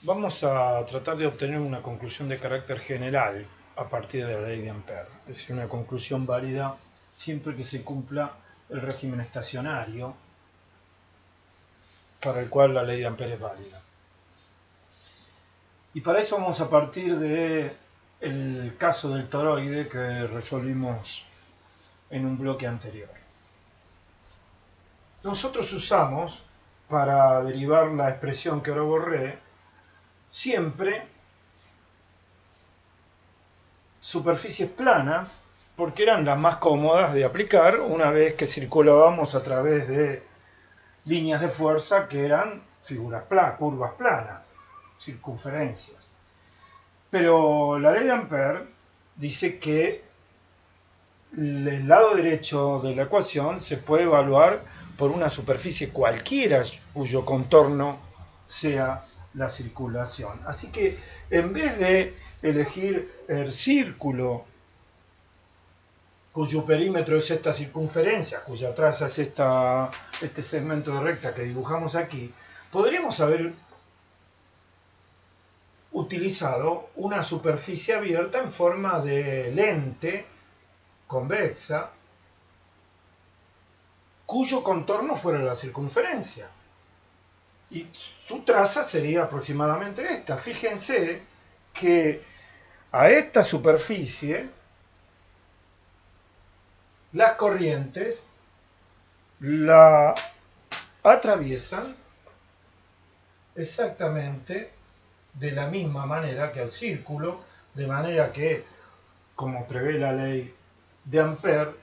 Vamos a tratar de obtener una conclusión de carácter general a partir de la ley de Ampère, es decir, una conclusión válida siempre que se cumpla el régimen estacionario para el cual la ley de Ampère es válida. Y para eso vamos a partir del caso del toroide que resolvimos en un bloque anterior. Nosotros usamos, para derivar la expresión que ahora borré, siempre superficies planas, porque eran las más cómodas de aplicar una vez que circulábamos a través de líneas de fuerza que eran figuras planas, curvas planas, circunferencias. Pero la ley de Ampère dice que el lado derecho de la ecuación se puede evaluar por una superficie cualquiera cuyo contorno sea la circulación. Así que en vez de elegir el círculo cuyo perímetro es esta circunferencia, cuya traza es este segmento de recta que dibujamos aquí, podríamos haber utilizado una superficie abierta en forma de lente convexa cuyo contorno fuera la circunferencia. Y su traza sería aproximadamente esta. Fíjense que a esta superficie las corrientes la atraviesan exactamente de la misma manera que al círculo, de manera que, como prevé la ley de Ampère,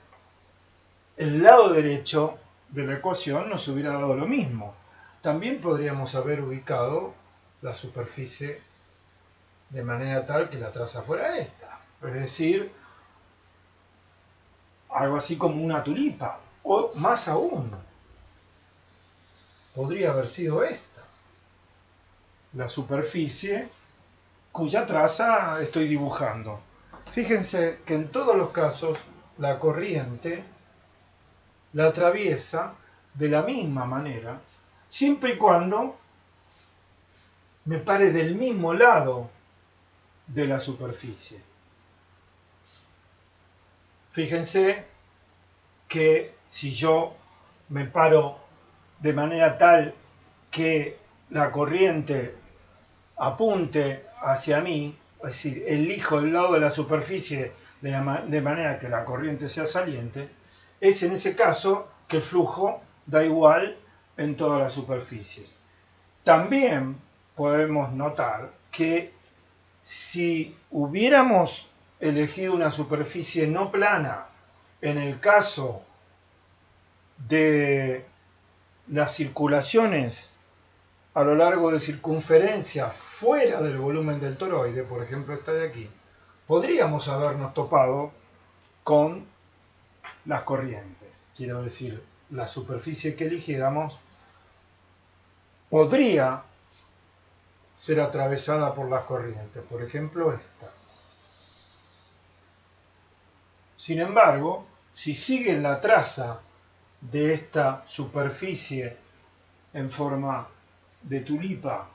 el lado derecho de la ecuación nos hubiera dado lo mismo. También podríamos haber ubicado la superficie de manera tal que la traza fuera esta, es decir, algo así como una tulipa, o más aún, podría haber sido esta, la superficie cuya traza estoy dibujando. Fíjense que en todos los casos la corriente la atraviesa de la misma manera, siempre y cuando me pare del mismo lado de la superficie. Fíjense que si yo me paro de manera tal que la corriente apunte hacia mí, es decir, elijo el lado de la superficie de manera que la corriente sea saliente, es en ese caso que el flujo da igual en todas las superficies. También podemos notar que si hubiéramos elegido una superficie no plana en el caso de las circulaciones a lo largo de circunferencias fuera del volumen del toroide, por ejemplo esta de aquí, podríamos habernos topado con las corrientes. Quiero decir, la superficie que eligiéramos podría ser atravesada por las corrientes, por ejemplo esta. Sin embargo, si siguen la traza de esta superficie en forma de tulipa,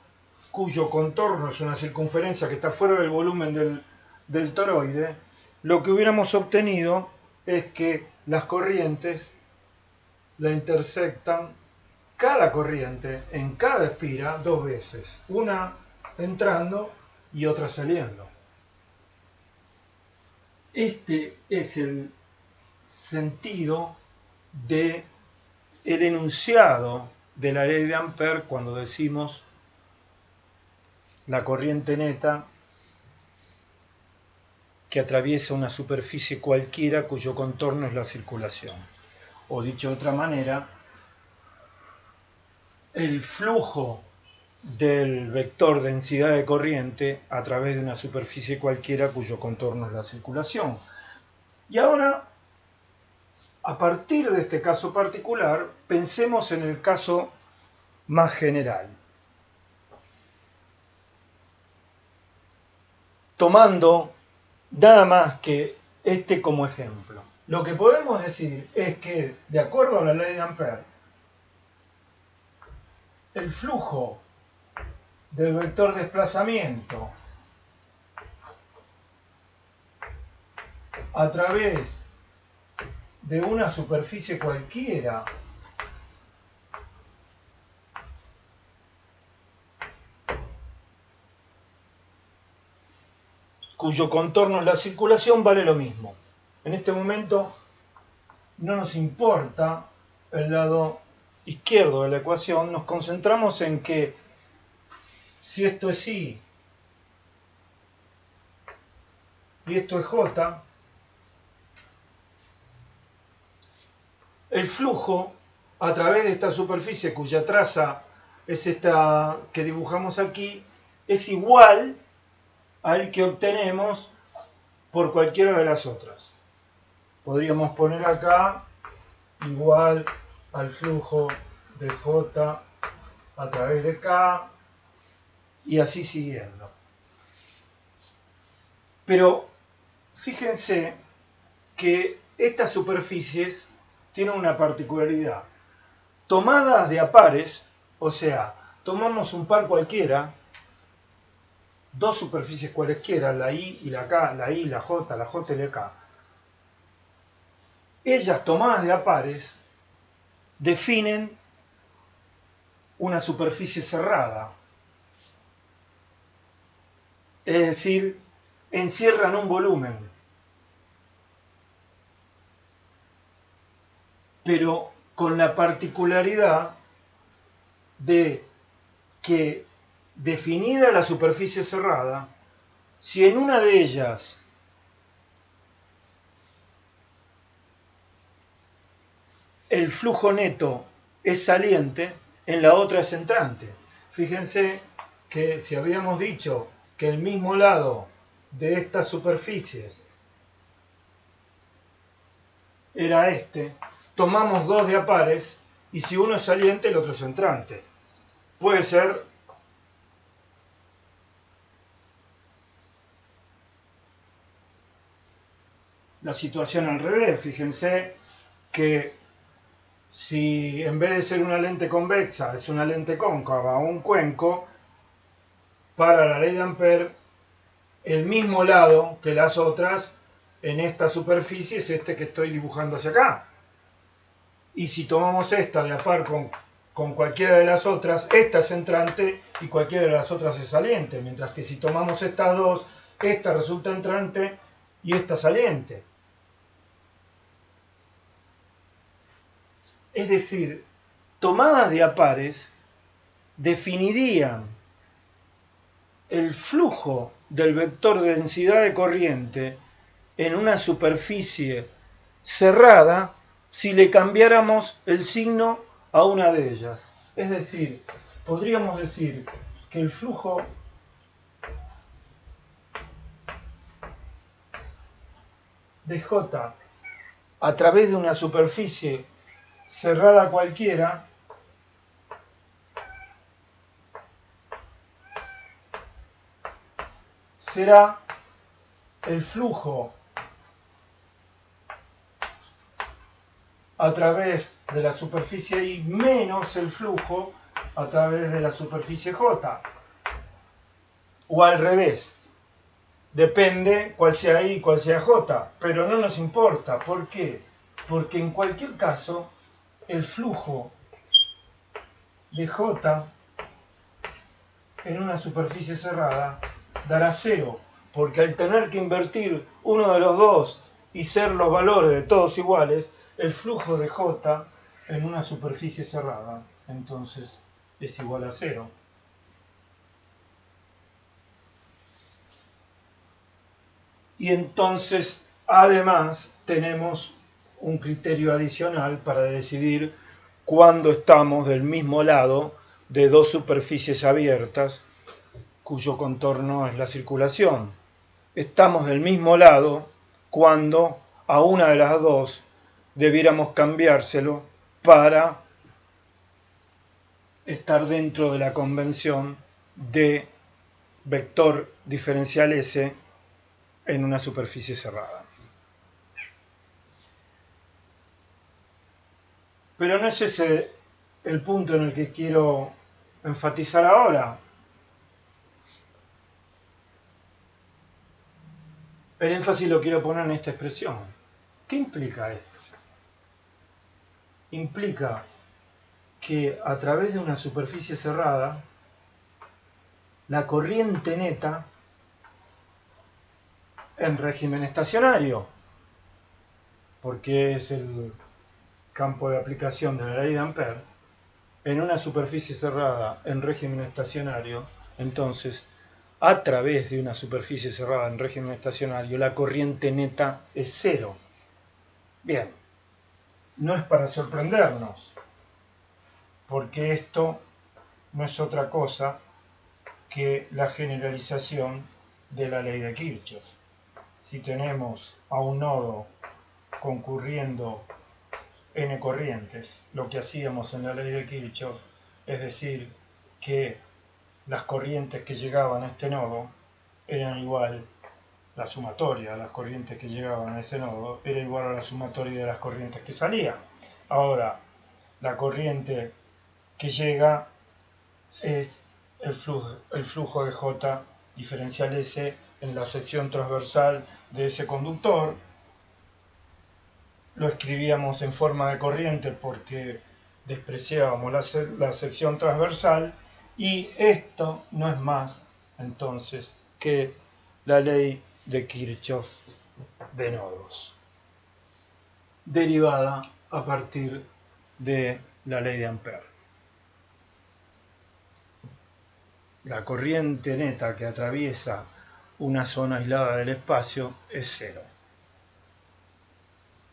cuyo contorno es una circunferencia que está fuera del volumen del toroide, lo que hubiéramos obtenido es que las corrientes la intersectan cada corriente en cada espira dos veces, una entrando y otra saliendo. Este es el sentido del enunciado de la ley de Ampère cuando decimos la corriente neta que atraviesa una superficie cualquiera cuyo contorno es la circulación. O dicho de otra manera, el flujo del vector densidad de corriente a través de una superficie cualquiera cuyo contorno es la circulación. Y ahora, a partir de este caso particular, pensemos en el caso más general. Tomando nada más que este como ejemplo. Lo que podemos decir es que, de acuerdo a la ley de Ampère, el flujo del vector desplazamiento a través de una superficie cualquiera cuyo contorno es la circulación, vale lo mismo. En este momento no nos importa el lado izquierdo de la ecuación, nos concentramos en que si esto es I y esto es J, el flujo a través de esta superficie cuya traza es esta que dibujamos aquí, es igual al que obtenemos por cualquiera de las otras. Podríamos poner acá igual al flujo de J a través de K y así siguiendo. Pero fíjense que estas superficies tienen una particularidad. Tomadas de a pares, o sea, tomamos un par cualquiera, dos superficies cualesquiera, la I y la K, la I, la J y la K, ellas tomadas de a pares definen una superficie cerrada. Es decir, encierran un volumen. Pero con la particularidad de que, definida la superficie cerrada, si en una de ellas el flujo neto es saliente, en la otra es entrante. Fíjense que si habíamos dicho que el mismo lado de estas superficies era este, tomamos dos de a pares y si uno es saliente el otro es entrante. Puede ser la situación al revés. Fíjense que si en vez de ser una lente convexa es una lente cóncava o un cuenco, para la ley de Ampère, el mismo lado que las otras en esta superficie es este que estoy dibujando hacia acá. Y si tomamos esta de a par con cualquiera de las otras, esta es entrante y cualquiera de las otras es saliente, mientras que si tomamos estas dos, esta resulta entrante y esta saliente. Es decir, tomadas de a pares definirían el flujo del vector de densidad de corriente en una superficie cerrada si le cambiáramos el signo a una de ellas. Es decir, podríamos decir que el flujo de J a través de una superficie cerrada cualquiera será el flujo a través de la superficie I menos el flujo a través de la superficie J. O al revés. Depende cuál sea I y cuál sea J. Pero no nos importa. ¿Por qué? Porque en cualquier caso el flujo de J en una superficie cerrada dará cero. Porque al tener que invertir uno de los dos y ser los valores de todos iguales, el flujo de J en una superficie cerrada, entonces, es igual a cero. Y entonces, además, tenemos un criterio adicional para decidir cuándo estamos del mismo lado de dos superficies abiertas, cuyo contorno es la circulación. Estamos del mismo lado cuando a una de las dos debiéramos cambiárselo para estar dentro de la convención de vector diferencial S en una superficie cerrada. Pero no es ese el punto en el que quiero enfatizar ahora. El punto en el que quiero enfatizar ahora es que, si bien el flujo de J a través de una superficie cerrada es igual al flujo de J a través de la superficie J, El énfasis lo quiero poner en esta expresión. ¿Qué implica esto? Implica que a través de una superficie cerrada, la corriente neta en régimen estacionario, porque es el campo de aplicación de la ley de Ampère, en una superficie cerrada en régimen estacionario, entonces, a través de una superficie cerrada en régimen estacionario, la corriente neta es cero. Bien, no es para sorprendernos, porque esto no es otra cosa que la generalización de la ley de Kirchhoff. Si tenemos a un nodo concurriendo n corrientes, lo que hacíamos en la ley de Kirchhoff, es decir, que las corrientes que llegaban a este nodo eran igual, la sumatoria de las corrientes que llegaban a ese nodo era igual a la sumatoria de las corrientes que salían. Ahora, la corriente que llega es el flujo de J diferencial S en la sección transversal de ese conductor. Lo escribíamos en forma de corriente porque despreciábamos la sección transversal, y esto no es más entonces que la ley de Kirchhoff de nodos, derivada a partir de la ley de Ampère. La corriente neta que atraviesa una zona aislada del espacio es cero.